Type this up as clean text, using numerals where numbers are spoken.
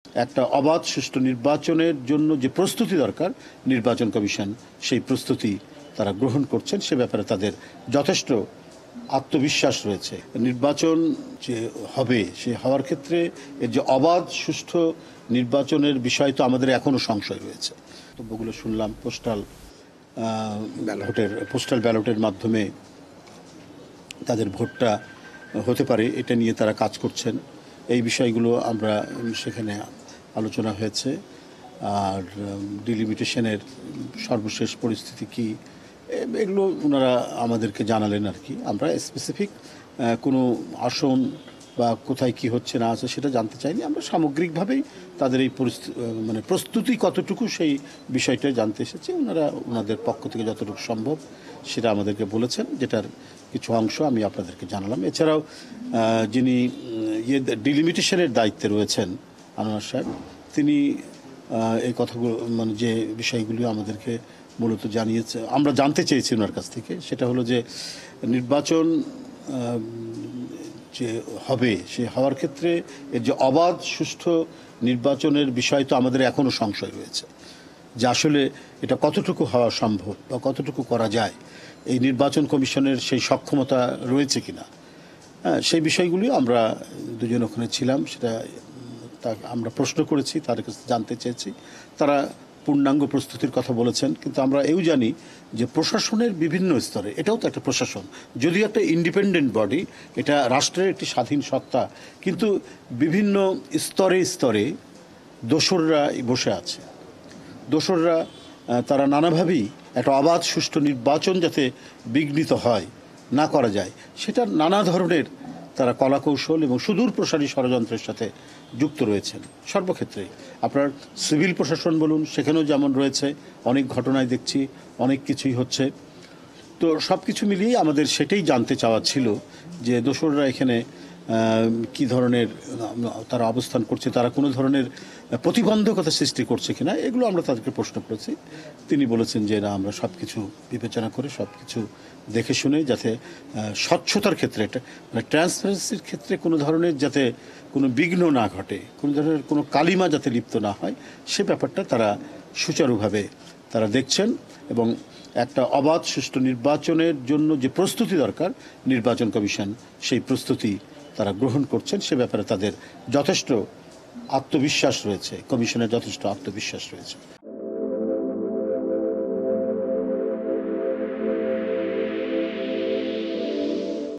একটা অবাধ সুষ্ঠু নির্বাচনের জন্য যে প্রস্তুতি দরকার নির্বাচন কমিশন সেই প্রস্তুতি তারা গ্রহণ করছেন, সে ব্যাপারে তাদের যথেষ্ট আত্মবিশ্বাস রয়েছে। নির্বাচন যে হবে সে হওয়ার ক্ষেত্রে এর যে অবাধ সুষ্ঠু নির্বাচনের বিষয় তো আমাদের এখনো সংশয় রয়েছে। বক্তব্যগুলো শুনলাম পোস্টাল ব্যালটের মাধ্যমে তাদের ভোটটা হতে পারে, এটা নিয়ে তারা কাজ করছেন। এই বিষয়গুলো আমরা সেখানে আলোচনা হয়েছে। আর ডিলিমিটেশনের সর্বশেষ পরিস্থিতি কি, এগুলো ওনারা আমাদেরকে জানালেন আর কি। আমরা স্পেসিফিক কোনো আসন বা কোথায় কি হচ্ছে না আছে সেটা জানতে চাইনি। আমরা সামগ্রিকভাবেই তাদের এই মানে প্রস্তুতি কতটুকু সেই বিষয়টা জানতে এসেছি। ওনারা ওনাদের পক্ষ থেকে যতটুকু সম্ভব সেটা আমাদেরকে বলেছেন, যেটার কিছু অংশ আমি আপনাদেরকে জানালাম। এছাড়াও যিনি ডিলিমিটেশনের দায়িত্বে রয়েছেন আনোয়ার সাহেব, তিনি এই কথাগুলো মানে যে বিষয়গুলি আমাদেরকে মূলত জানিয়েছে, আমরা জানতে চেয়েছি ওনার কাছ থেকে, সেটা হলো যে নির্বাচন যে হবে সে হওয়ার ক্ষেত্রে এর যে অবাধ সুষ্ঠু নির্বাচনের বিষয় তো আমাদের এখনও সংশয় রয়েছে, যে আসলে এটা কতটুকু হওয়া সম্ভব বা কতটুকু করা যায়, এই নির্বাচন কমিশনের সেই সক্ষমতা রয়েছে কিনা। সেই বিষয়গুলিও আমরা দুজন ওখানে ছিলাম, সেটা আমরা প্রশ্ন করেছি, তাদের কাছে জানতে চেয়েছি। তারা পূর্ণাঙ্গ প্রস্তুতির কথা বলেছেন, কিন্তু আমরা এও জানি যে প্রশাসনের বিভিন্ন স্তরে, এটাও তো একটা প্রশাসন, যদিও একটা ইন্ডিপেন্ডেন্ট বডি, এটা রাষ্ট্রের একটি স্বাধীন সত্তা, কিন্তু বিভিন্ন স্তরে স্তরে দোসররা বসে আছে। দোসররা তারা নানাভাবেই একটা অবাধ সুষ্ঠু নির্বাচন যাতে বিঘ্নিত হয়, না করা যায়, সেটা নানা ধরনের তারা কলাকৌশল এবং সুদূর প্রসারী ষড়যন্ত্রের সাথে যুক্ত রয়েছেন সর্বক্ষেত্রেই। আপনার সিভিল প্রশাসন বলুন, সেখানেও যেমন রয়েছে, অনেক ঘটনায় দেখছি অনেক কিছুই হচ্ছে। তো সব কিছু মিলিয়ে আমাদের সেটাই জানতে চাওয়া ছিল যে দোসররা এখানে কি ধরনের তারা অবস্থান করছে, তারা কোনো ধরনের প্রতিবন্ধকতা সৃষ্টি করছে কিনা, এগুলো আমরা তাদেরকে প্রশ্ন করেছি। তিনি বলেছেন যে না, আমরা সব কিছু বিবেচনা করে সব কিছু দেখে শুনে যাতে স্বচ্ছতার ক্ষেত্রে একটা মানে ট্রান্সপারেন্সির ক্ষেত্রে কোনো ধরনের যাতে কোনো বিঘ্ন না ঘটে, কোনো ধরনের কোনো কালিমা যাতে লিপ্ত না হয়, সে ব্যাপারটা তারা সুচারুভাবে তারা দেখছেন। এবং একটা অবাধ সুষ্ঠু নির্বাচনের জন্য যে প্রস্তুতি দরকার নির্বাচন কমিশন সেই প্রস্তুতি তারা গ্রহণ করছেন, সে ব্যাপারে তাদের যথেষ্ট আত্মবিশ্বাস রয়েছে, কমিশনের যথেষ্ট আত্মবিশ্বাস রয়েছে।